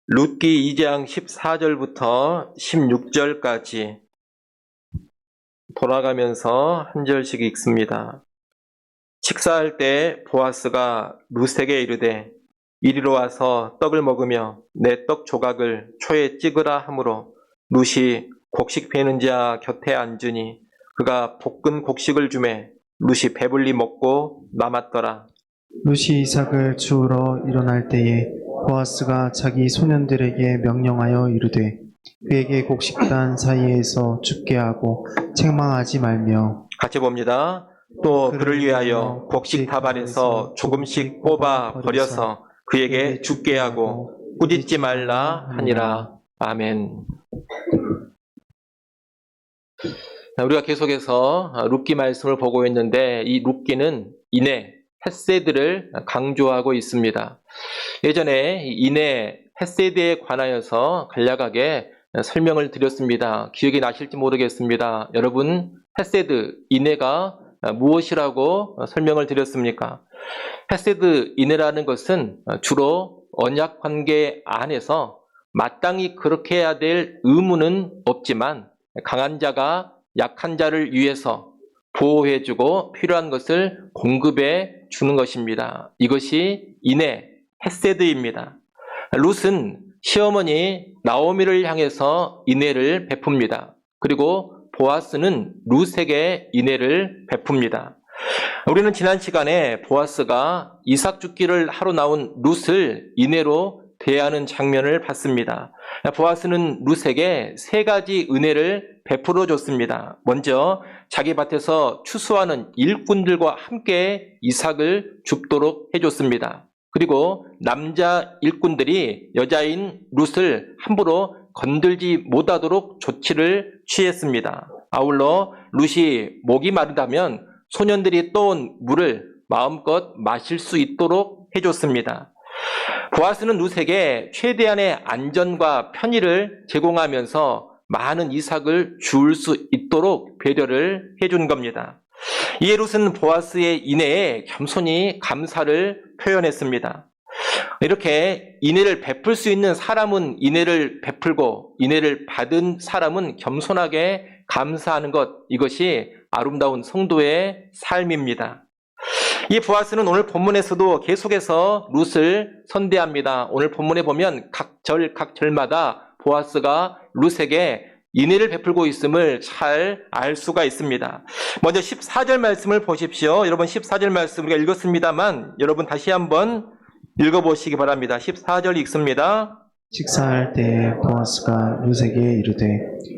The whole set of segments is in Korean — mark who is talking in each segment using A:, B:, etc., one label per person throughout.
A: 룻기 2장 14절부터 16절까지 돌아가면서 한 절씩 읽습니다. 식사할 때 보아스가 룻에게 이르되 이리로 와서 떡을 먹으며 내 떡 조각을 초에 찍으라 하므로 룻이 곡식 베는 자 곁에 앉으니 그가 볶은 곡식을 주매 룻이 배불리 먹고 남았더라.
B: 룻이 이삭을 주우러 일어날 때에 보아스가 자기 소년들에게 명령하여 이르되 그에게 곡식단 사이에서 죽게 하고 책망하지 말며
A: 같이 봅니다. 또 그를 위하여 곡식 다발에서 조금씩 뽑아 버려서 그에게 죽게 하고 꾸짖지 말라 하니라. 아멘. 우리가 계속해서 룻기 말씀을 보고 있는데 이 룻기는 인내, 헤세드를 강조하고 있습니다. 예전에 인내, 헤세드에 관하여서 간략하게 설명을 드렸습니다. 기억이 나실지 모르겠습니다. 여러분, 헤세드, 인내가 무엇이라고 설명을 드렸습니까? 헤세드, 인내라는 것은 주로 언약 관계 안에서 마땅히 그렇게 해야 될 의무는 없지만 강한 자가 약한 자를 위해서 보호해주고 필요한 것을 공급해 주는 것입니다. 이것이 인내, 헤세드입니다. 룻은 시어머니 나오미를 향해서 인내를 베풉니다. 그리고 보아스는 룻에게 인내를 베풉니다. 우리는 지난 시간에 보아스가 이삭 죽기를 하러 나온 룻을 인내로 대하는 장면을 봤습니다. 보아스는 룻에게 세 가지 은혜를 베풀어 줬습니다. 먼저 자기 밭에서 추수하는 일꾼들과 함께 이삭을 줍도록 해줬습니다. 그리고 남자 일꾼들이 여자인 룻을 함부로 건들지 못하도록 조치를 취했습니다. 아울러 룻이 목이 마르다면 소년들이 떠온 물을 마음껏 마실 수 있도록 해줬습니다. 보아스는 룻에게 최대한의 안전과 편의를 제공하면서 많은 이삭을 줄 수 있도록 배려를 해준 겁니다. 이에 룻은 보아스의 인내에 겸손히 감사를 표현했습니다. 이렇게 인내를 베풀 수 있는 사람은 인내를 베풀고 인내를 받은 사람은 겸손하게 감사하는 것, 이것이 아름다운 성도의 삶입니다. 이 보아스는 오늘 본문에서도 계속해서 룻을 선대합니다. 오늘 본문에 보면 각 절마다 보아스가 룻에게 인애를 베풀고 있음을 잘 알 수가 있습니다. 먼저 14절 말씀을 보십시오. 여러분 14절 말씀 우리가 읽었습니다만 여러분 다시 한번 읽어보시기 바랍니다. 14절 읽습니다.
B: 식사할 때에 보아스가 룻에게 이르되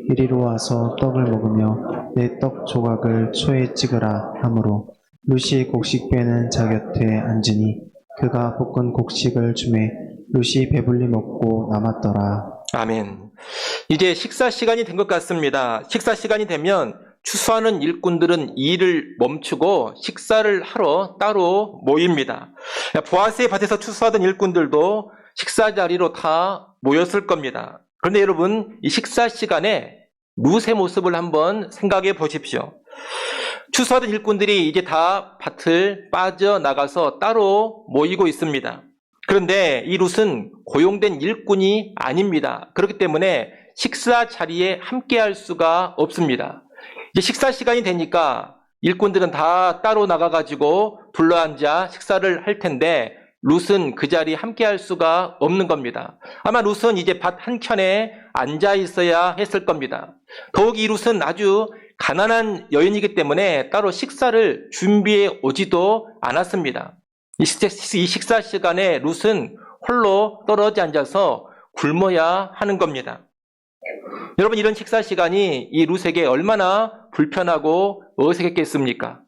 B: 이리로 와서 떡을 먹으며 내 떡 조각을 초에 찍으라 하므로 룻이 곡식 빼는 자 곁에 앉으니 그가 볶은 곡식을 주매 룻이 배불리 먹고 남았더라.
A: 아멘. 이제 식사 시간이 된 것 같습니다. 식사 시간이 되면 추수하는 일꾼들은 일을 멈추고 식사를 하러 따로 모입니다. 보아스의 밭에서 추수하던 일꾼들도 식사 자리로 다 모였을 겁니다. 그런데 여러분, 이 식사 시간에 룻의 모습을 한번 생각해 보십시오. 추수하던 일꾼들이 이제 다 밭을 빠져나가서 따로 모이고 있습니다. 그런데 이 룻은 고용된 일꾼이 아닙니다. 그렇기 때문에 식사 자리에 함께할 수가 없습니다. 이제 식사 시간이 되니까 일꾼들은 다 따로 나가가지고 둘러앉아 식사를 할 텐데 룻은 그 자리에 함께할 수가 없는 겁니다. 아마 룻은 이제 밭 한켠에 앉아 있어야 했을 겁니다. 더욱 이 룻은 아주 가난한 여인이기 때문에 따로 식사를 준비해 오지도 않았습니다. 이 식사 시간에 룻은 홀로 떨어져 앉아서 굶어야 하는 겁니다. 여러분, 이런 식사 시간이 이 룻에게 얼마나 불편하고 어색했겠습니까?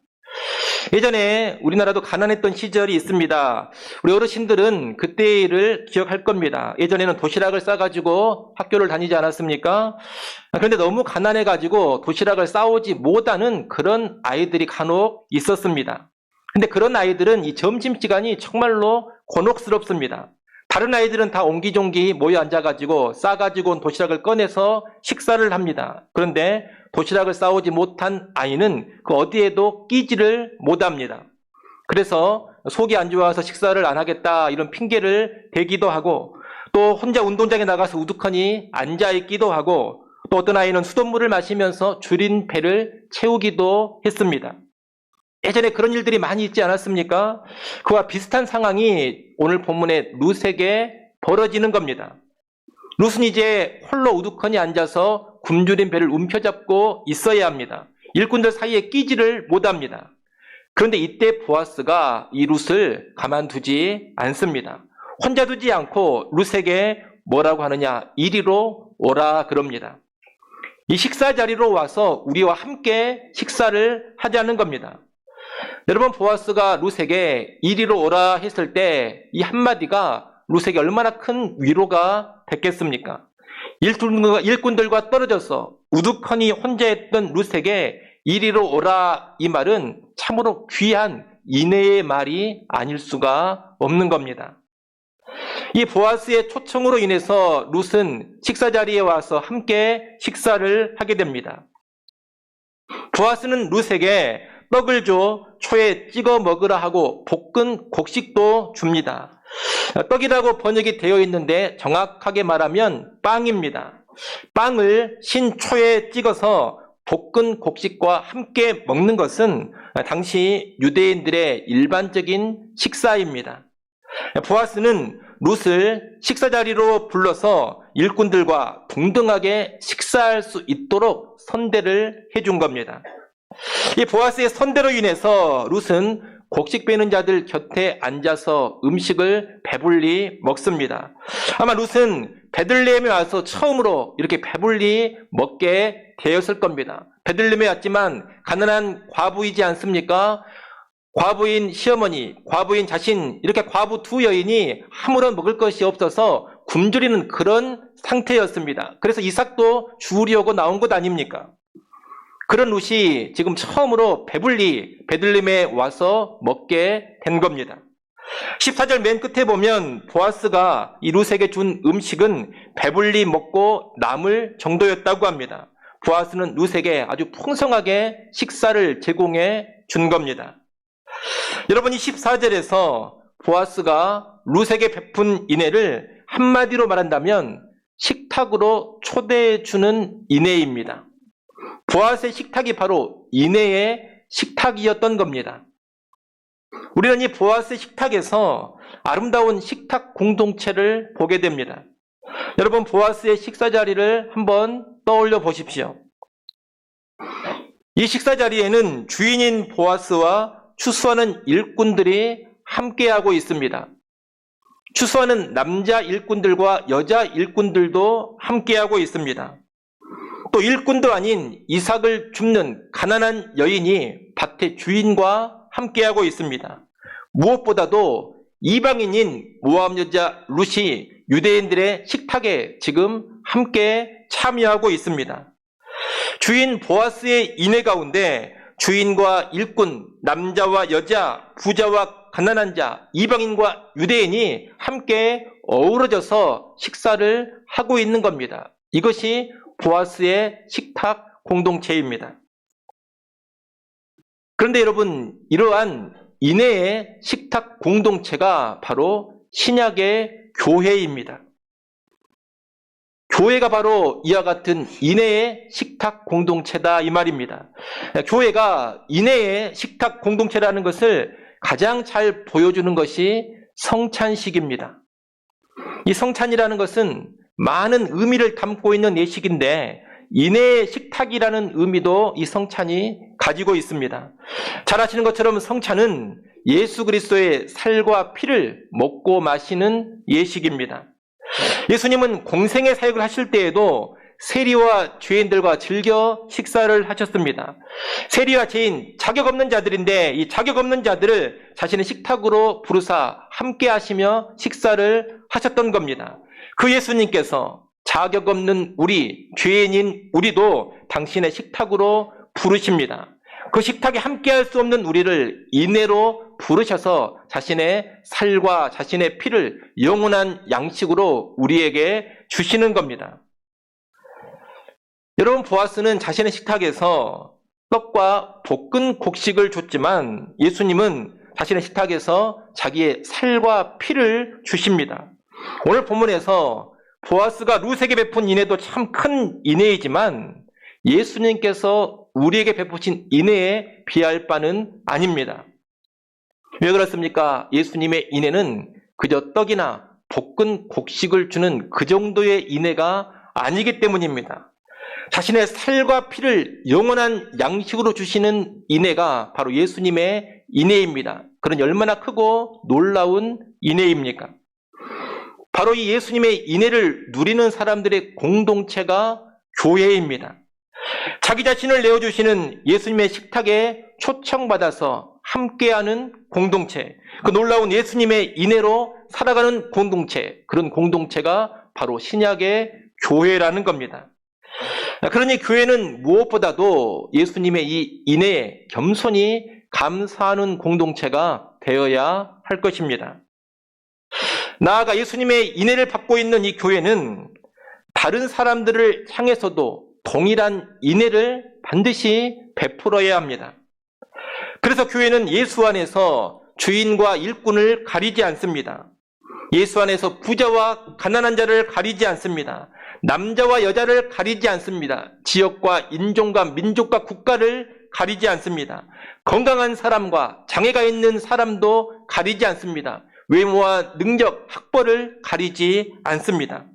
A: 예전에 우리나라도 가난했던 시절이 있습니다. 우리 어르신들은 그때의 일을 기억할 겁니다. 예전에는 도시락을 싸가지고 학교를 다니지 않았습니까? 그런데 너무 가난해가지고 도시락을 싸오지 못하는 그런 아이들이 간혹 있었습니다. 근데 그런 아이들은 이 점심시간이 정말로 곤혹스럽습니다. 다른 아이들은 다 옹기종기 모여 앉아가지고 싸가지고 온 도시락을 꺼내서 식사를 합니다. 그런데 도시락을 싸오지 못한 아이는 그 어디에도 끼지를 못합니다. 그래서 속이 안 좋아서 식사를 안 하겠다 이런 핑계를 대기도 하고 또 혼자 운동장에 나가서 우두커니 앉아있기도 하고, 또 어떤 아이는 수돗물을 마시면서 줄인 배를 채우기도 했습니다. 예전에 그런 일들이 많이 있지 않았습니까? 그와 비슷한 상황이 오늘 본문의 룻에게 벌어지는 겁니다. 룻은 이제 홀로 우두커니 앉아서 굶주린 배를 움켜잡고 있어야 합니다. 일꾼들 사이에 끼지를 못합니다. 그런데 이때 보아스가 이 룻을 가만두지 않습니다. 혼자 두지 않고 룻에게 뭐라고 하느냐? 이리로 오라 그럽니다. 이 식사 자리로 와서 우리와 함께 식사를 하자는 겁니다. 여러분, 보아스가 룻에게 이리로 오라 했을 때 이 한마디가 룻에게 얼마나 큰 위로가 됐겠습니까? 일꾼들과 떨어져서 우두커니 혼자 했던 룻에게 이리로 오라, 이 말은 참으로 귀한 인애의 말이 아닐 수가 없는 겁니다. 이 보아스의 초청으로 인해서 룻은 식사 자리에 와서 함께 식사를 하게 됩니다. 보아스는 룻에게 떡을 줘 초에 찍어 먹으라 하고 볶은 곡식도 줍니다. 떡이라고 번역이 되어 있는데 정확하게 말하면 빵입니다. 빵을 신초에 찍어서 볶은 곡식과 함께 먹는 것은 당시 유대인들의 일반적인 식사입니다. 보아스는 룻을 식사 자리로 불러서 일꾼들과 동등하게 식사할 수 있도록 선대를 해준 겁니다. 이 보아스의 선대로 인해서 룻은 곡식 빼는 자들 곁에 앉아서 음식을 배불리 먹습니다. 아마 룻은 베들레헴에 와서 처음으로 이렇게 배불리 먹게 되었을 겁니다. 베들레헴에 왔지만 가난한 과부이지 않습니까? 과부인 시어머니, 과부인 자신, 이렇게 과부 두 여인이 아무런 먹을 것이 없어서 굶주리는 그런 상태였습니다. 그래서 이삭도 주우려고 나온 것 아닙니까? 그런 룻이 지금 처음으로 배불리 베들레헴에 와서 먹게 된 겁니다. 14절 맨 끝에 보면 보아스가 이 룻에게 준 음식은 배불리 먹고 남을 정도였다고 합니다. 보아스는 룻에게 아주 풍성하게 식사를 제공해 준 겁니다. 여러분, 이 14절에서 보아스가 룻에게 베푼 인애를 한마디로 말한다면 식탁으로 초대해 주는 인애입니다. 보아스의 식탁이 바로 인애의 식탁이었던 겁니다. 우리는 이 보아스의 식탁에서 아름다운 식탁 공동체를 보게 됩니다. 여러분, 보아스의 식사 자리를 한번 떠올려 보십시오. 이 식사 자리에는 주인인 보아스와 추수하는 일꾼들이 함께하고 있습니다. 추수하는 남자 일꾼들과 여자 일꾼들도 함께하고 있습니다. 또 일꾼도 아닌 이삭을 줍는 가난한 여인이 밭의 주인과 함께하고 있습니다. 무엇보다도 이방인인 모압 여자 룻이 유대인들의 식탁에 지금 함께 참여하고 있습니다. 주인 보아스의 인애 가운데 주인과 일꾼, 남자와 여자, 부자와 가난한 자, 이방인과 유대인이 함께 어우러져서 식사를 하고 있는 겁니다. 이것이 보아스의 식탁 공동체입니다. 그런데 여러분, 이러한 인애의 식탁 공동체가 바로 신약의 교회입니다. 교회가 바로 이와 같은 인애의 식탁 공동체다, 이 말입니다. 교회가 인애의 식탁 공동체라는 것을 가장 잘 보여주는 것이 성찬식입니다. 이 성찬이라는 것은 많은 의미를 담고 있는 예식인데 인애의 식탁이라는 의미도 이 성찬이 가지고 있습니다. 잘 아시는 것처럼 성찬은 예수 그리스도의 살과 피를 먹고 마시는 예식입니다. 예수님은 공생의 사역을 하실 때에도 세리와 죄인들과 즐겨 식사를 하셨습니다. 세리와 죄인, 자격 없는 자들인데 이 자격 없는 자들을 자신의 식탁으로 부르사 함께 하시며 식사를 하셨던 겁니다. 그 예수님께서 자격 없는 우리, 죄인인 우리도 당신의 식탁으로 부르십니다. 그 식탁에 함께할 수 없는 우리를 인애로 부르셔서 자신의 살과 자신의 피를 영원한 양식으로 우리에게 주시는 겁니다. 여러분, 보아스는 자신의 식탁에서 떡과 볶은 곡식을 줬지만 예수님은 자신의 식탁에서 자기의 살과 피를 주십니다. 오늘 본문에서 보아스가 룻에게 베푼 인애도 참 큰 인애이지만 예수님께서 우리에게 베푸신 인애에 비할 바는 아닙니다. 왜 그렇습니까? 예수님의 인애는 그저 떡이나 볶은 곡식을 주는 그 정도의 인애가 아니기 때문입니다. 자신의 살과 피를 영원한 양식으로 주시는 인애가 바로 예수님의 인애입니다. 그런 얼마나 크고 놀라운 인애입니까? 바로 이 예수님의 인애를 누리는 사람들의 공동체가 교회입니다. 자기 자신을 내어주시는 예수님의 식탁에 초청받아서 함께하는 공동체, 그 놀라운 예수님의 인애로 살아가는 공동체, 그런 공동체가 바로 신약의 교회라는 겁니다. 그러니 교회는 무엇보다도 예수님의 이 인애에 겸손히 감사하는 공동체가 되어야 할 것입니다. 나아가 예수님의 인애를 받고 있는 이 교회는 다른 사람들을 향해서도 동일한 인애를 반드시 베풀어야 합니다. 그래서 교회는 예수 안에서 주인과 일꾼을 가리지 않습니다. 예수 안에서 부자와 가난한 자를 가리지 않습니다. 남자와 여자를 가리지 않습니다. 지역과 인종과 민족과 국가를 가리지 않습니다. 건강한 사람과 장애가 있는 사람도 가리지 않습니다. 외모와 능력, 학벌을 가리지 않습니다.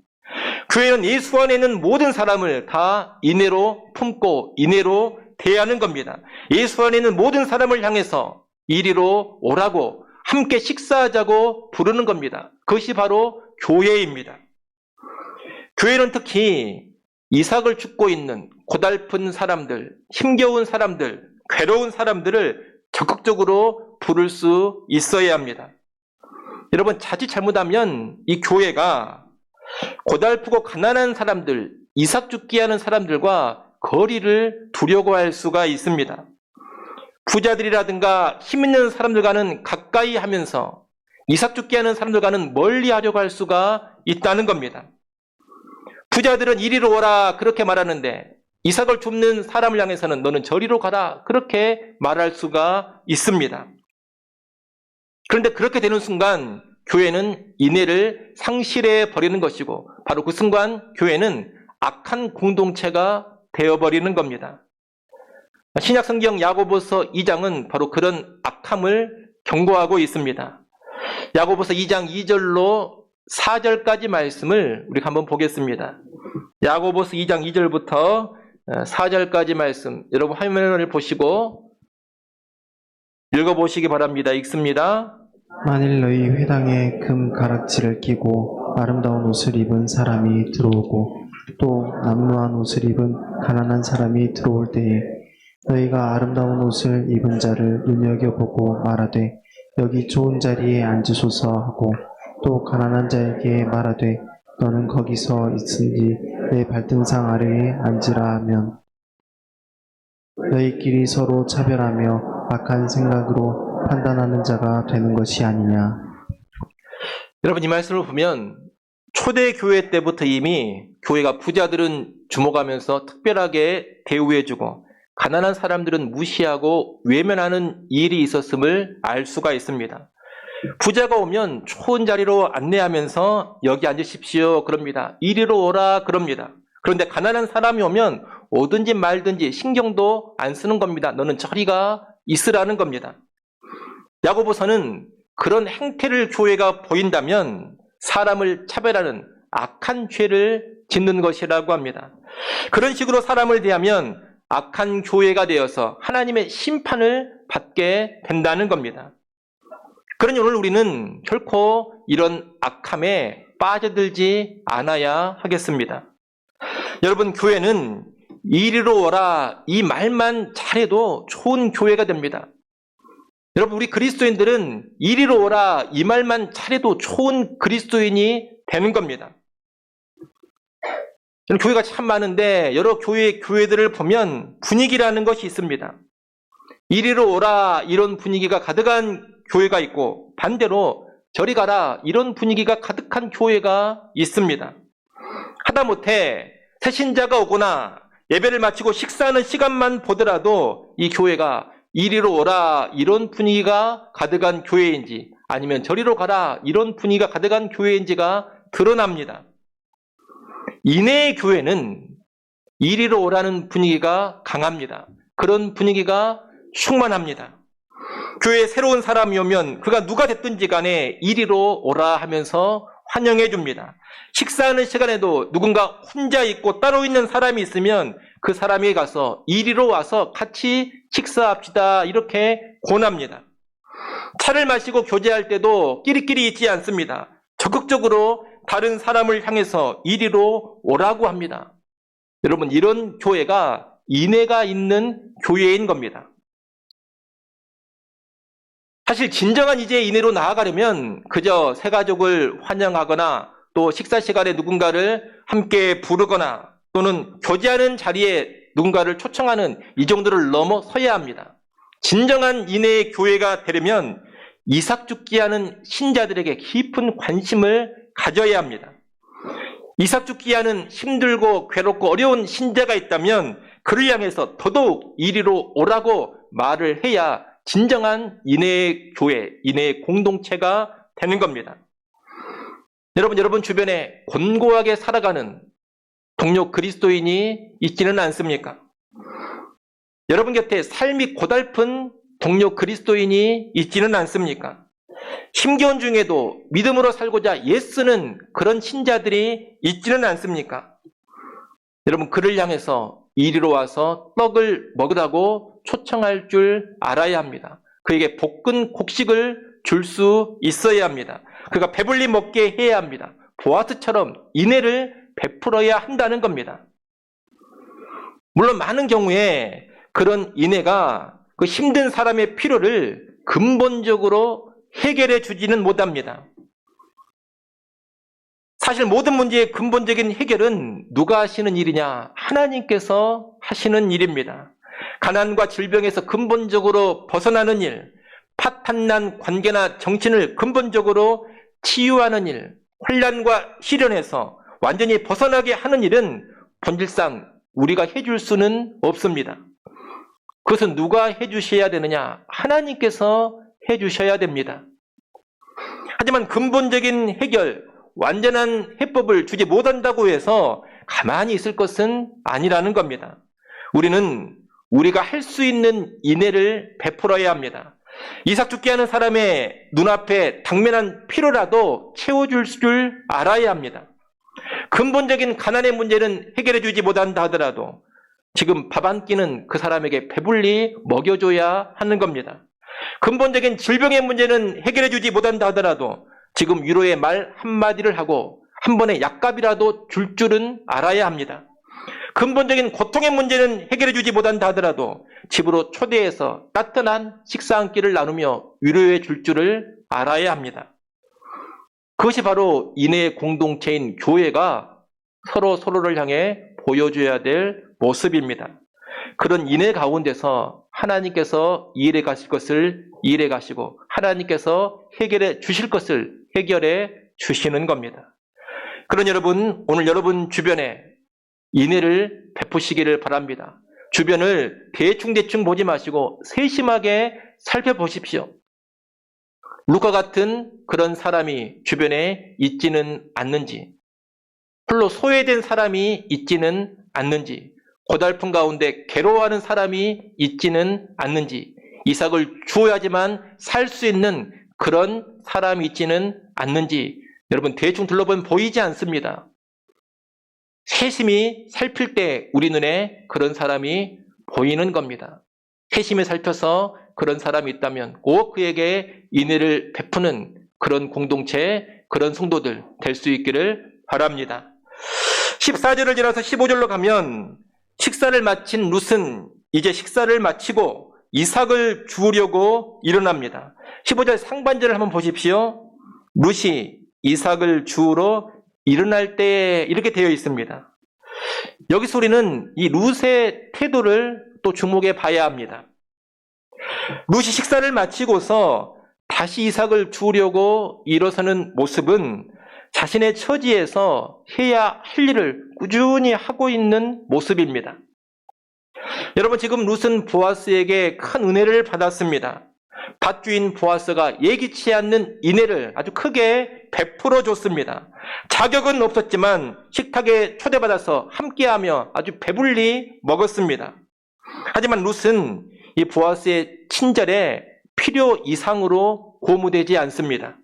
A: 교회는 예수 안에 있는 모든 사람을 다 인애로 품고 인애로 대하는 겁니다. 예수 안에 있는 모든 사람을 향해서 이리로 오라고 함께 식사하자고 부르는 겁니다. 그것이 바로 교회입니다. 교회는 특히 이삭을 죽고 있는 고달픈 사람들, 힘겨운 사람들, 괴로운 사람들을 적극적으로 부를 수 있어야 합니다. 여러분, 자칫 잘못하면 이 교회가 고달프고 가난한 사람들, 이삭 죽게 하는 사람들과 거리를 두려고 할 수가 있습니다. 부자들이라든가 힘 있는 사람들과는 가까이 하면서 이삭 죽게 하는 사람들과는 멀리 하려고 할 수가 있다는 겁니다. 부자들은 이리로 오라 그렇게 말하는데 이삭을 줍는 사람을 향해서는 너는 저리로 가라 그렇게 말할 수가 있습니다. 그런데 그렇게 되는 순간 교회는 인애를 상실해 버리는 것이고 바로 그 순간 교회는 악한 공동체가 되어버리는 겁니다. 신약성경 야고보서 2장은 바로 그런 악함을 경고하고 있습니다. 야고보서 2장 2절로 4절까지 말씀을 우리가 한번 보겠습니다. 야고보서 2장 2절부터 4절까지 말씀 여러분 화면을 보시고 읽어보시기 바랍니다. 읽습니다.
B: 만일 너희 회당에 금 가락지를 끼고 아름다운 옷을 입은 사람이 들어오고 또 남루한 옷을 입은 가난한 사람이 들어올 때에 너희가 아름다운 옷을 입은 자를 눈여겨보고 말하되 여기 좋은 자리에 앉으소서 하고 또 가난한 자에게 말하되 너는 거기서 있으니 내 발등상 아래에 앉으라 하면 너희끼리 서로 차별하며 악한 생각으로 판단하는 자가 되는 것이 아니냐.
A: 여러분, 이 말씀을 보면 초대 교회 때부터 이미 교회가 부자들은 주목하면서 특별하게 대우해주고 가난한 사람들은 무시하고 외면하는 일이 있었음을 알 수가 있습니다. 부자가 오면 좋은 자리로 안내하면서 여기 앉으십시오 그럽니다. 이리로 오라 그럽니다. 그런데 가난한 사람이 오면 오든지 말든지 신경도 안 쓰는 겁니다. 너는 저리가 있으라는 겁니다. 야고보서는 그런 행태를 교회가 보인다면 사람을 차별하는 악한 죄를 짓는 것이라고 합니다. 그런 식으로 사람을 대하면 악한 교회가 되어서 하나님의 심판을 받게 된다는 겁니다. 그러니 오늘 우리는 결코 이런 악함에 빠져들지 않아야 하겠습니다. 여러분, 교회는 이리로 오라 이 말만 잘해도 좋은 교회가 됩니다. 여러분, 우리 그리스도인들은 이리로 오라 이 말만 잘해도 좋은 그리스도인이 되는 겁니다. 저는 교회가 참 많은데 여러 교회들을 보면 분위기라는 것이 있습니다. 이리로 오라 이런 분위기가 가득한 교회가 있고 반대로 저리 가라 이런 분위기가 가득한 교회가 있습니다. 하다못해 새신자가 오거나 예배를 마치고 식사하는 시간만 보더라도 이 교회가 이리로 오라 이런 분위기가 가득한 교회인지 아니면 저리로 가라 이런 분위기가 가득한 교회인지가 드러납니다. 인내의 교회는 이리로 오라는 분위기가 강합니다. 그런 분위기가 충만합니다. 교회에 새로운 사람이 오면 그가 누가 됐든지 간에 이리로 오라 하면서 환영해 줍니다. 식사하는 시간에도 누군가 혼자 있고 따로 있는 사람이 있으면 그 사람이 가서 이리로 와서 같이 식사합시다 이렇게 권합니다. 차를 마시고 교제할 때도 끼리끼리 있지 않습니다. 적극적으로 다른 사람을 향해서 이리로 오라고 합니다. 여러분, 이런 교회가 인애가 있는 교회인 겁니다. 사실 진정한 이제 인애로 나아가려면 그저 새가족을 환영하거나 또 식사 시간에 누군가를 함께 부르거나 또는 교제하는 자리에 누군가를 초청하는 이 정도를 넘어서야 합니다. 진정한 인애의 교회가 되려면 이삭 죽기 하는 신자들에게 깊은 관심을 가져야 합니다. 이삭 죽기 하는 힘들고 괴롭고 어려운 신자가 있다면 그를 향해서 더더욱 이리로 오라고 말을 해야 진정한 인애의 교회, 인애의 공동체가 되는 겁니다. 여러분 주변에 곤고하게 살아가는 동료 그리스도인이 있지는 않습니까? 여러분 곁에 삶이 고달픈 동료 그리스도인이 있지는 않습니까? 힘겨운 중에도 믿음으로 살고자 애쓰는 그런 신자들이 있지는 않습니까? 여러분, 그를 향해서 이리로 와서 떡을 먹으라고 초청할 줄 알아야 합니다. 그에게 볶은 곡식을 줄 수 있어야 합니다. 그가 배불리 먹게 해야 합니다. 보아스처럼 인애를 베풀어야 한다는 겁니다. 물론 많은 경우에 그런 인애가 그 힘든 사람의 필요를 근본적으로 해결해 주지는 못합니다. 사실 모든 문제의 근본적인 해결은 누가 하시는 일이냐? 하나님께서 하시는 일입니다. 가난과 질병에서 근본적으로 벗어나는 일, 파탄난 관계나 정신을 근본적으로 치유하는 일, 혼란과 시련에서 완전히 벗어나게 하는 일은 본질상 우리가 해줄 수는 없습니다. 그것은 누가 해주셔야 되느냐? 하나님께서 해주셔야 됩니다. 하지만 근본적인 해결, 완전한 해법을 주지 못한다고 해서 가만히 있을 것은 아니라는 겁니다. 우리는 우리가 할 수 있는 인애를 베풀어야 합니다. 이삭 죽게 하는 사람의 눈앞에 당면한 필요라도 채워줄 줄 알아야 합니다. 근본적인 가난의 문제는 해결해 주지 못한다 하더라도 지금 밥 한 끼는 그 사람에게 배불리 먹여줘야 하는 겁니다. 근본적인 질병의 문제는 해결해 주지 못한다 하더라도 지금 위로의 말 한마디를 하고 한 번의 약값이라도 줄 줄은 알아야 합니다. 근본적인 고통의 문제는 해결해 주지 못한다 하더라도 집으로 초대해서 따뜻한 식사 한 끼를 나누며 위로해 줄 줄을 알아야 합니다. 그것이 바로 인애의 공동체인 교회가 서로를 향해 보여줘야 될 모습입니다. 그런 인애 가운데서 하나님께서 일해 가실 것을 일해 가시고 하나님께서 해결해 주실 것을 해결해 주시는 겁니다. 그런 여러분, 오늘 여러분 주변에 인애를 베푸시기를 바랍니다. 주변을 대충 보지 마시고 세심하게 살펴보십시오. 루카 같은 그런 사람이 주변에 있지는 않는지, 홀로 소외된 사람이 있지는 않는지, 고달픈 가운데 괴로워하는 사람이 있지는 않는지, 이삭을 주어야지만 살 수 있는 그런 사람이 있지는 않는지 여러분 대충 둘러보면 보이지 않습니다. 세심히 살필 때 우리 눈에 그런 사람이 보이는 겁니다. 세심히 살펴서 그런 사람이 있다면 꼭 그에게 인애를 베푸는 그런 공동체, 그런 성도들 될 수 있기를 바랍니다. 14절을 지나서 15절로 가면 식사를 마친 룻은 이제 식사를 마치고 이삭을 주우려고 일어납니다. 15절 상반절을 한번 보십시오. 룻이 이삭을 주우러 일어날 때 이렇게 되어 있습니다. 여기서 우리는 이 룻의 태도를 또 주목해 봐야 합니다. 룻이 식사를 마치고서 다시 이삭을 주우려고 일어서는 모습은 자신의 처지에서 해야 할 일을 꾸준히 하고 있는 모습입니다. 여러분, 지금 룻은 보아스에게 큰 은혜를 받았습니다. 밭주인 보아스가 예기치 않는 인애를 아주 크게 베풀어 줬습니다. 자격은 없었지만 식탁에 초대받아서 함께하며 아주 배불리 먹었습니다. 하지만 룻은 이 보아스의 친절에 필요 이상으로 고무되지 않습니다.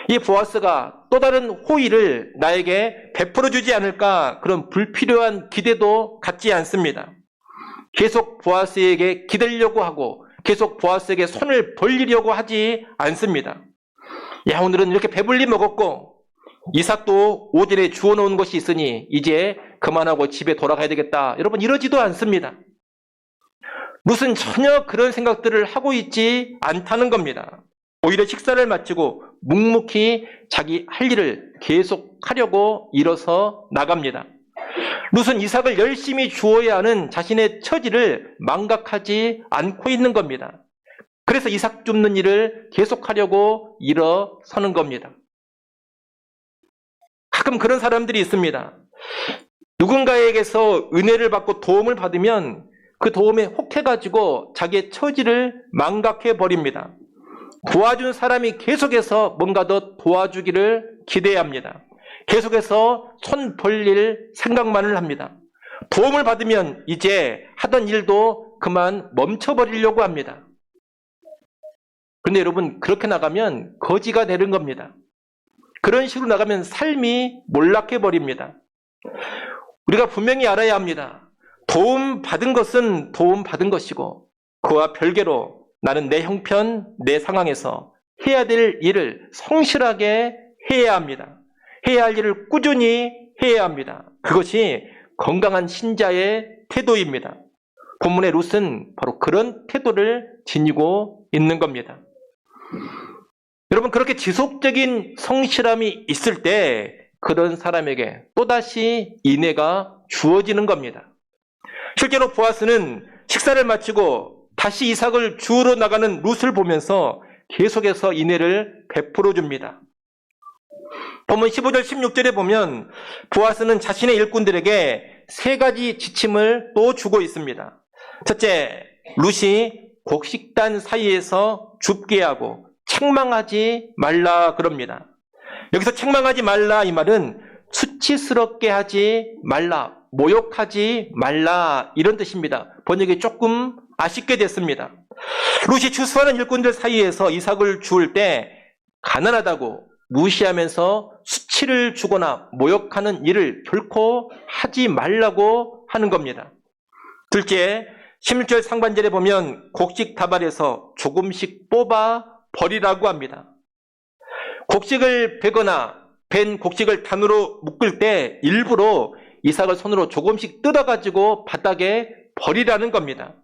A: 이 보아스가 또 다른 호의를 나에게 베풀어 주지 않을까 그런 불필요한 기대도 갖지 않습니다. 계속 보아스에게 기대려고 하고 계속 보아스에게 손을 벌리려고 하지 않습니다. 야, 오늘은 이렇게 배불리 먹었고 이삭도 오전에 주워놓은 것이 있으니 이제 그만하고 집에 돌아가야 되겠다. 여러분, 이러지도 않습니다. 룻은 전혀 그런 생각들을 하고 있지 않다는 겁니다. 오히려 식사를 마치고 묵묵히 자기 할 일을 계속하려고 일어서 나갑니다. 룻은 이삭을 열심히 주어야 하는 자신의 처지를 망각하지 않고 있는 겁니다. 그래서 이삭 줍는 일을 계속하려고 일어서는 겁니다. 가끔 그런 사람들이 있습니다. 누군가에게서 은혜를 받고 도움을 받으면 그 도움에 혹해가지고 자기의 처지를 망각해 버립니다. 도와준 사람이 계속해서 뭔가 더 도와주기를 기대합니다. 계속해서 손 벌릴 생각만을 합니다. 도움을 받으면 이제 하던 일도 그만 멈춰버리려고 합니다. 그런데 여러분, 그렇게 나가면 거지가 되는 겁니다. 그런 식으로 나가면 삶이 몰락해 버립니다. 우리가 분명히 알아야 합니다. 도움 받은 것은 도움 받은 것이고 그와 별개로 나는 내 형편, 내 상황에서 해야 될 일을 성실하게 해야 합니다. 해야 할 일을 꾸준히 해야 합니다. 그것이 건강한 신자의 태도입니다. 본문의 룻은 바로 그런 태도를 지니고 있는 겁니다. 여러분, 그렇게 지속적인 성실함이 있을 때 그런 사람에게 또다시 인애가 주어지는 겁니다. 실제로 보아스는 식사를 마치고 다시 이삭을 주우러 나가는 룻을 보면서 계속해서 인애를 베풀어 줍니다. 본문 15절 16절에 보면 보아스는 자신의 일꾼들에게 세 가지 지침을 또 주고 있습니다. 첫째, 룻이 곡식단 사이에서 줍게 하고 책망하지 말라 그럽니다. 여기서 책망하지 말라 이 말은 수치스럽게 하지 말라, 모욕하지 말라 이런 뜻입니다. 번역이 조금 아쉽게 됐습니다. 룻이 추수하는 일꾼들 사이에서 이삭을 주울 때 가난하다고 무시하면서 수치를 주거나 모욕하는 일을 결코 하지 말라고 하는 겁니다. 둘째, 16절 상반절에 보면 곡식 다발에서 조금씩 뽑아 버리라고 합니다. 곡식을 베거나 벤 곡식을 단으로 묶을 때 일부러 이삭을 손으로 조금씩 뜯어가지고 바닥에 버리라는 겁니다.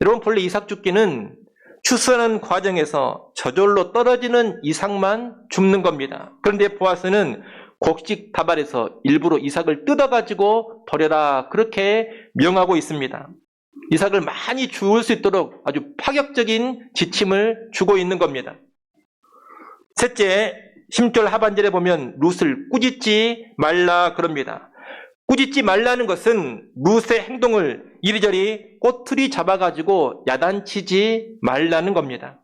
A: 여러분, 본래 이삭 줍기는 추수하는 과정에서 저절로 떨어지는 이삭만 줍는 겁니다. 그런데 보아스는 곡식 다발에서 일부러 이삭을 뜯어가지고 버려라 그렇게 명하고 있습니다. 이삭을 많이 주울 수 있도록 아주 파격적인 지침을 주고 있는 겁니다. 셋째, 10절 하반절에 보면 룻을 꾸짖지 말라 그럽니다. 꾸짖지 말라는 것은 룻의 행동을 이리저리 꼬투리 잡아가지고 야단치지 말라는 겁니다.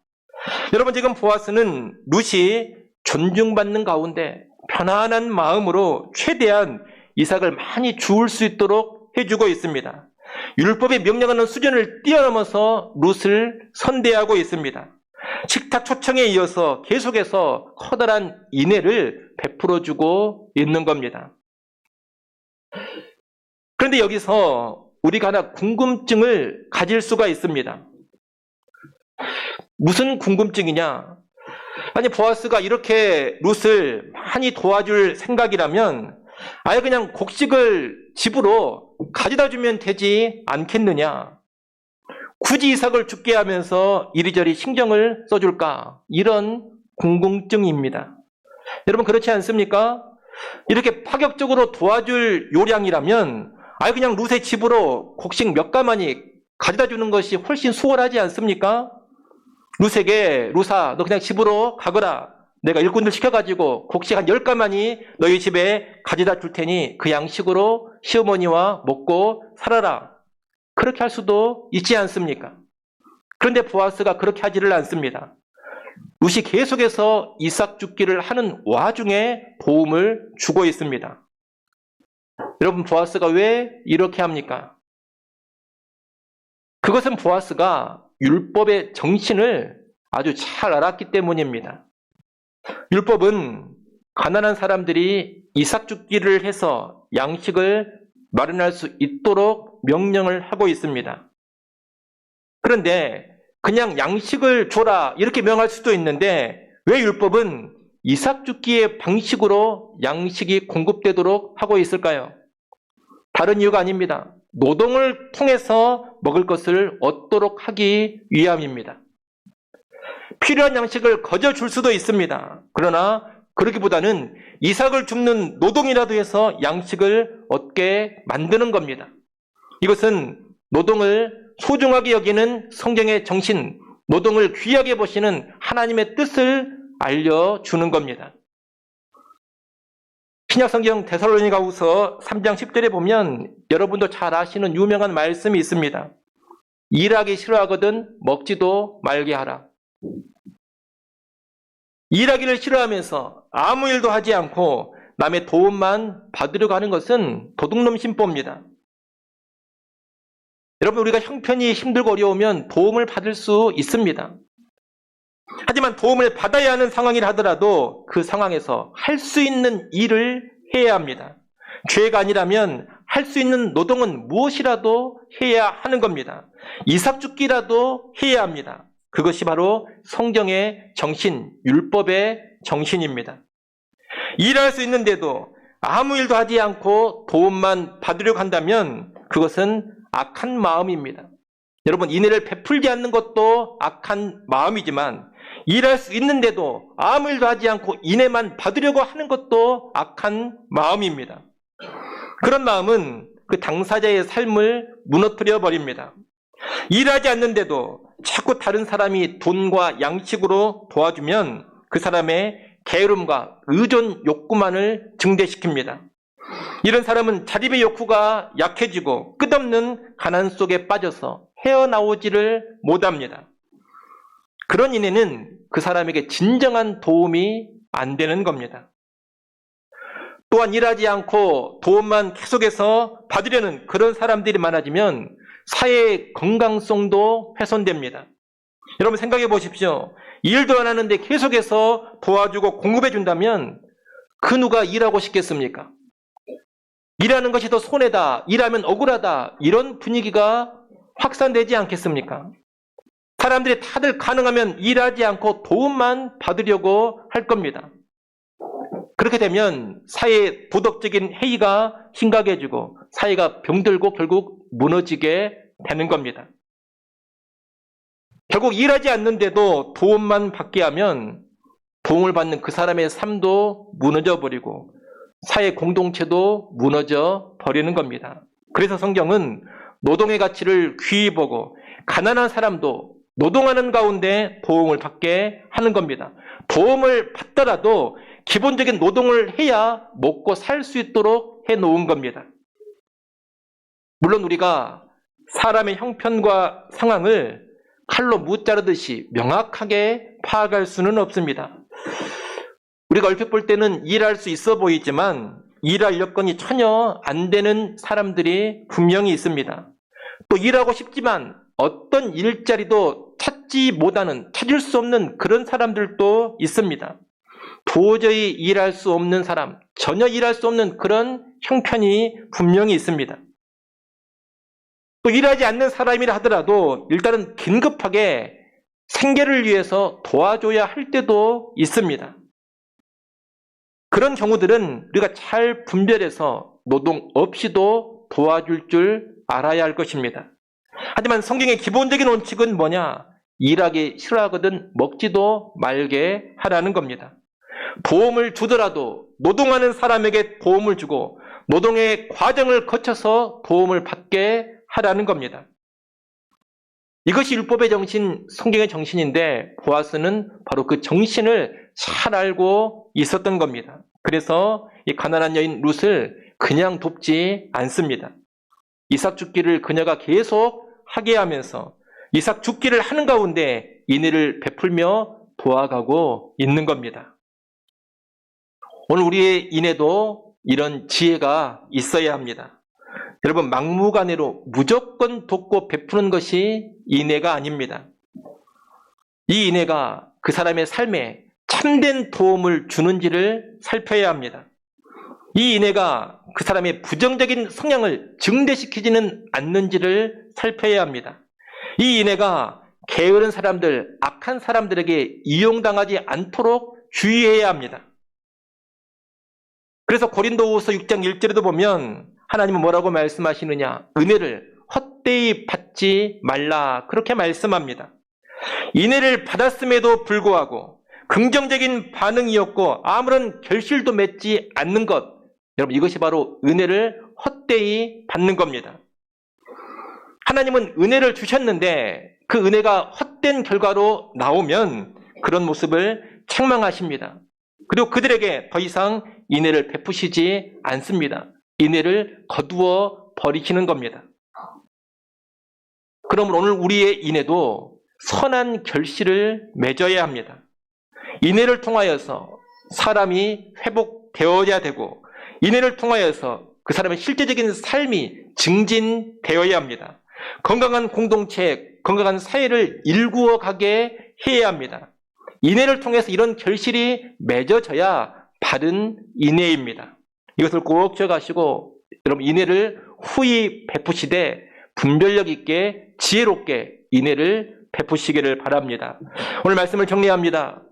A: 여러분, 지금 보아스는 룻이 존중받는 가운데 편안한 마음으로 최대한 이삭을 많이 주울 수 있도록 해주고 있습니다. 율법이 명령하는 수준을 뛰어넘어서 룻을 선대하고 있습니다. 식탁 초청에 이어서 계속해서 커다란 인애를 베풀어주고 있는 겁니다. 그런데 여기서 우리가 하나 궁금증을 가질 수가 있습니다. 무슨 궁금증이냐? 아니, 보아스가 이렇게 룻을 많이 도와줄 생각이라면 아예 그냥 곡식을 집으로 가져다 주면 되지 않겠느냐? 굳이 이삭을 죽게 하면서 이리저리 신경을 써줄까? 이런 궁금증입니다. 여러분, 그렇지 않습니까? 이렇게 파격적으로 도와줄 요량이라면 아예 그냥 룻의 집으로 곡식 몇 가마니 가져다 주는 것이 훨씬 수월하지 않습니까? 룻에게, 룻아, 너 그냥 집으로 가거라. 내가 일꾼들 시켜가지고 곡식 한 10가마니 너희 집에 가져다 줄 테니 그 양식으로 시어머니와 먹고 살아라. 그렇게 할 수도 있지 않습니까? 그런데 보아스가 그렇게 하지를 않습니다. 룻이 계속해서 이삭 죽기를 하는 와중에 도움을 주고 있습니다. 여러분, 보아스가 왜 이렇게 합니까? 그것은 보아스가 율법의 정신을 아주 잘 알았기 때문입니다. 율법은 가난한 사람들이 이삭 죽기를 해서 양식을 마련할 수 있도록 명령을 하고 있습니다. 그런데 그냥 양식을 줘라 이렇게 명할 수도 있는데 왜 율법은 이삭 죽기의 방식으로 양식이 공급되도록 하고 있을까요? 다른 이유가 아닙니다. 노동을 통해서 먹을 것을 얻도록 하기 위함입니다. 필요한 양식을 거저 줄 수도 있습니다. 그러나 그러기보다는 이삭을 줍는 노동이라도 해서 양식을 얻게 만드는 겁니다. 이것은 노동을 소중하게 여기는 성경의 정신, 노동을 귀하게 보시는 하나님의 뜻을 알려주는 겁니다. 신약성경 데살로니가후서 3장 10절에 보면 여러분도 잘 아시는 유명한 말씀이 있습니다. 일하기 싫어하거든 먹지도 말게 하라. 일하기를 싫어하면서 아무 일도 하지 않고 남의 도움만 받으려고 하는 것은 도둑놈 심보입니다. 여러분, 우리가 형편이 힘들고 어려우면 도움을 받을 수 있습니다. 하지만 도움을 받아야 하는 상황이라 하더라도 그 상황에서 할 수 있는 일을 해야 합니다. 죄가 아니라면 할 수 있는 노동은 무엇이라도 해야 하는 겁니다. 이삭 죽기라도 해야 합니다. 그것이 바로 성경의 정신, 율법의 정신입니다. 일할 수 있는데도 아무 일도 하지 않고 도움만 받으려고 한다면 그것은 악한 마음입니다. 여러분, 인애를 베풀지 않는 것도 악한 마음이지만 일할 수 있는데도 아무 일도 하지 않고 인애만 받으려고 하는 것도 악한 마음입니다. 그런 마음은 그 당사자의 삶을 무너뜨려 버립니다. 일하지 않는데도 자꾸 다른 사람이 돈과 양식으로 도와주면 그 사람의 게으름과 의존 욕구만을 증대시킵니다. 이런 사람은 자립의 욕구가 약해지고 끝없는 가난 속에 빠져서 헤어나오지를 못합니다. 그런 인애는 그 사람에게 진정한 도움이 안 되는 겁니다. 또한 일하지 않고 도움만 계속해서 받으려는 그런 사람들이 많아지면 사회의 건강성도 훼손됩니다. 여러분, 생각해 보십시오. 일도 안 하는데 계속해서 도와주고 공급해 준다면 그 누가 일하고 싶겠습니까? 일하는 것이 더 손해다, 일하면 억울하다, 이런 분위기가 확산되지 않겠습니까? 사람들이 다들 가능하면 일하지 않고 도움만 받으려고 할 겁니다. 그렇게 되면 사회의 도덕적인 해이가 심각해지고 사회가 병들고 결국 무너지게 되는 겁니다. 결국 일하지 않는데도 도움만 받게 하면 도움을 받는 그 사람의 삶도 무너져 버리고 사회 공동체도 무너져 버리는 겁니다. 그래서 성경은 노동의 가치를 귀히 보고 가난한 사람도 노동하는 가운데 도움을 받게 하는 겁니다. 도움을 받더라도 기본적인 노동을 해야 먹고 살 수 있도록 해놓은 겁니다. 물론 우리가 사람의 형편과 상황을 칼로 무자르듯이 명확하게 파악할 수는 없습니다. 우리가 얼핏 볼 때는 일할 수 있어 보이지만 일할 여건이 전혀 안 되는 사람들이 분명히 있습니다. 또 일하고 싶지만 어떤 일자리도 찾을 수 없는 그런 사람들도 있습니다. 도저히 일할 수 없는 사람, 전혀 일할 수 없는 그런 형편이 분명히 있습니다. 또 일하지 않는 사람이라 하더라도 일단은 긴급하게 생계를 위해서 도와줘야 할 때도 있습니다. 그런 경우들은 우리가 잘 분별해서 노동 없이도 도와줄 줄 알아야 할 것입니다. 하지만 성경의 기본적인 원칙은 뭐냐? 일하기 싫어하거든 먹지도 말게 하라는 겁니다. 도움을 주더라도 노동하는 사람에게 도움을 주고 노동의 과정을 거쳐서 도움을 받게 하라는 겁니다. 이것이 율법의 정신, 성경의 정신인데 보아스는 바로 그 정신을 잘 알고 있었던 겁니다. 그래서 이 가난한 여인 룻을 그냥 돕지 않습니다. 이삭 죽기를 그녀가 계속 하게 하면서 이삭 죽기를 하는 가운데 인애를 베풀며 도와가고 있는 겁니다. 오늘 우리의 인애도 이런 지혜가 있어야 합니다. 여러분, 막무가내로 무조건 돕고 베푸는 것이 인애가 아닙니다. 이 인애가 그 사람의 삶에 참된 도움을 주는지를 살펴야 합니다. 이 인애가 그 사람의 부정적인 성향을 증대시키지는 않는지를 살펴야 합니다. 이 인애가 게으른 사람들, 악한 사람들에게 이용당하지 않도록 주의해야 합니다. 그래서 고린도후서 6장 1절에도 보면 하나님은 뭐라고 말씀하시느냐? 은혜를 헛되이 받지 말라, 그렇게 말씀합니다. 인애를 받았음에도 불구하고 긍정적인 반응이었고 아무런 결실도 맺지 않는 것, 여러분, 이것이 바로 은혜를 헛되이 받는 겁니다. 하나님은 은혜를 주셨는데 그 은혜가 헛된 결과로 나오면 그런 모습을 책망하십니다. 그리고 그들에게 더 이상 인애를 베푸시지 않습니다. 인애를 거두어 버리시는 겁니다. 그러므로 오늘 우리의 인애도 선한 결실을 맺어야 합니다. 인애를 통하여서 사람이 회복되어야 되고, 인애를 통하여서 그 사람의 실제적인 삶이 증진되어야 합니다. 건강한 공동체, 건강한 사회를 일구어 가게 해야 합니다. 인애를 통해서 이런 결실이 맺어져야 바른 인애입니다. 이것을 꼭 기억하시고 여러분, 인애를 후히 베푸시되 분별력 있게 지혜롭게 인애를 베푸시기를 바랍니다. 오늘 말씀을 정리합니다.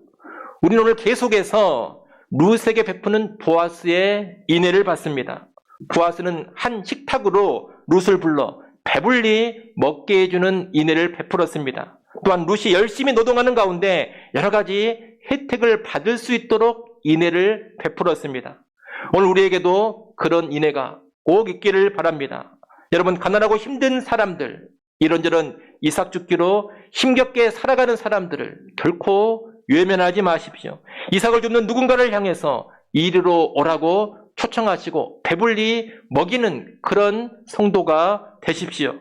A: 우리는 오늘 계속해서 룻에게 베푸는 보아스의 인애를 받습니다. 보아스는 한 식탁으로 룻을 불러 배불리 먹게 해주는 인애를 베풀었습니다. 또한 룻이 열심히 노동하는 가운데 여러 가지 혜택을 받을 수 있도록 인애를 베풀었습니다. 오늘 우리에게도 그런 인애가 꼭 있기를 바랍니다. 여러분, 가난하고 힘든 사람들, 이런저런 이삭 죽기로 힘겹게 살아가는 사람들을 결코 외면하지 마십시오. 이삭을 줍는 누군가를 향해서 이리로 오라고 초청하시고 배불리 먹이는 그런 성도가 되십시오.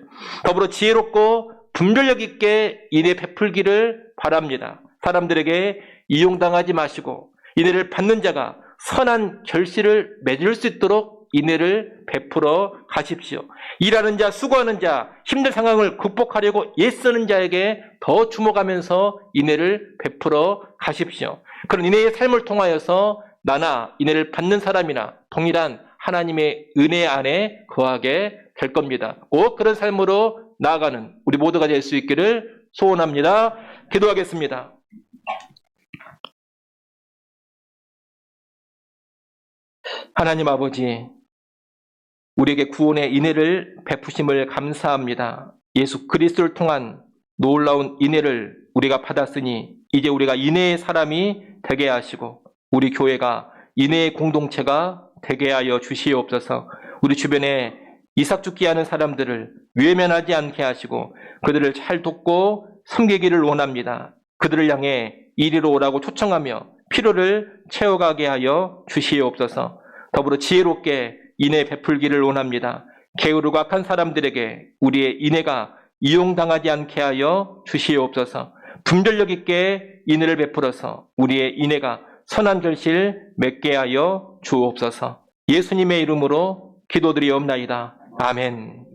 A: 더불어 지혜롭고 분별력 있게 인애 베풀기를 바랍니다. 사람들에게 이용당하지 마시고 인애를 받는 자가 선한 결실을 맺을 수 있도록 인애를 베풀어 가십시오. 일하는 자, 수고하는 자, 힘든 상황을 극복하려고 애쓰는 자에게 더 주목하면서 인애를 베풀어 가십시오. 그런 인애의 삶을 통하여서 나나 인애를 받는 사람이나 동일한 하나님의 은혜 안에 거하게 될 겁니다. 꼭 그런 삶으로 나아가는 우리 모두가 될 수 있기를 소원합니다. 기도하겠습니다. 하나님 아버지, 우리에게 구원의 인애를 베푸심을 감사합니다. 예수 그리스도를 통한 놀라운 인애를 우리가 받았으니 이제 우리가 인애의 사람이 되게 하시고 우리 교회가 인애의 공동체가 되게 하여 주시옵소서. 우리 주변에 이삭 죽기 하는 사람들을 외면하지 않게 하시고 그들을 잘 돕고 섬기기를 원합니다. 그들을 향해 이리로 오라고 초청하며 필요를 채워가게 하여 주시옵소서. 더불어 지혜롭게 인애 베풀기를 원합니다. 게으르고 악한 사람들에게 우리의 인애가 이용당하지 않게 하여 주시옵소서. 분별력 있게 인애를 베풀어서 우리의 인애가 선한 결실 맺게 하여 주옵소서. 예수님의 이름으로 기도드리옵나이다. 아멘.